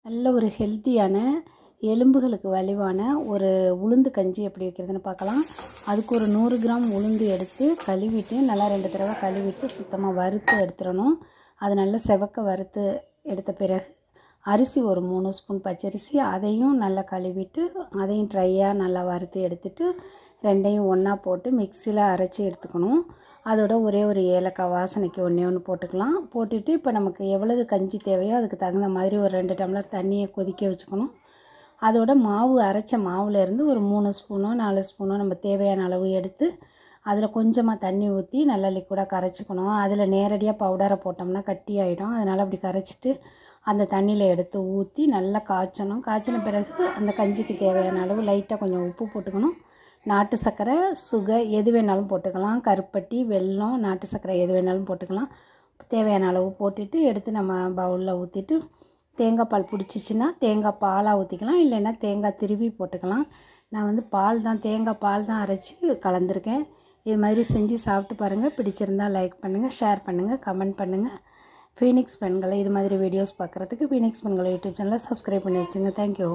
நல்ல ஒரு ஹெல்த்தியான எலும்புகளுக்கு வலிவான ஒரு உளுந்து கஞ்சி எப்படி வைக்கிறதுன்னு பார்க்கலாம். அதுக்கு ஒரு 100 கிராம் உளுந்து எடுத்து கழுவிட்டு நல்லா 2 தடவை கழுவிட்டு சுத்தமாக வறுத்து எடுத்துடணும். அது நல்லா செவக்க வறுத்து எடுத்த பிறகு அரிசி ஒரு 3 ஸ்பூன் பச்சரிசி அதையும் நல்லா கழுவிட்டு அதையும் ட்ரையாக நல்லா வறுத்து எடுத்துட்டு ரெண்டையும் ஒன்றா போட்டு மிக்சியில் அரைச்சி எடுத்துக்கணும். அதோட ஒரே ஒரு ஏலக்காய் வாசனைக்கு ஒன்று போட்டுக்கலாம். போட்டுட்டு இப்போ நமக்கு எவ்வளவு கஞ்சி தேவையோ அதுக்கு தகுந்த மாதிரி ஒரு 2 டம்ளர் தண்ணியை கொதிக்க வச்சுக்கணும். அதோட மாவு அரைச்ச மாவுலேருந்து ஒரு 3 ஸ்பூனோ 4 ஸ்பூனோ நம்ம தேவையான அளவு எடுத்து அதில் கொஞ்சமாக தண்ணி ஊற்றி நல்லா லிக்விடாக கரைச்சிக்கணும். அதில் நேரடியாக பவுடரை போட்டோம்னா கட்டி ஆகிடும். அதனால் அப்படி கரைச்சிட்டு அந்த தண்ணியில் எடுத்து ஊற்றி நல்லா காய்ச்சணும். காய்ச்சின பிறகு அந்த கஞ்சிக்கு தேவையான அளவு லைட்டாக கொஞ்சம் உப்பு போட்டுக்கணும். நாட்டு சர்க்கரை, சுகர் எது வேணாலும் போட்டுக்கலாம். கருப்பட்டி, வெல்லம், நாட்டு சர்க்கரை எது வேணாலும் போட்டுக்கலாம். தேவையான அளவு போட்டுட்டு எடுத்து நம்ம பவுலில் ஊற்றிட்டு தேங்காய் பால் பிடிச்சிச்சின்னா தேங்காய் பாலாக ஊற்றிக்கலாம். இல்லைன்னா தேங்காய் திருவி போட்டுக்கலாம். நான் வந்து தேங்காய் பால் தான் அரைச்சி கலந்துருக்கேன். இது மாதிரி செஞ்சு சாப்பிட்டு பாருங்கள். பிடிச்சிருந்தால் லைக் பண்ணுங்கள், ஷேர் பண்ணுங்கள், கமெண்ட் பண்ணுங்கள். ஃபீனிக்ஸ் பெண்களை இது மாதிரி வீடியோஸ் பார்க்குறதுக்கு ஃபீனிக்ஸ் பெண்களை யூடியூப் சேனலை சப்ஸ்கிரைப் பண்ணி வச்சுங்க. தேங்க்யூ.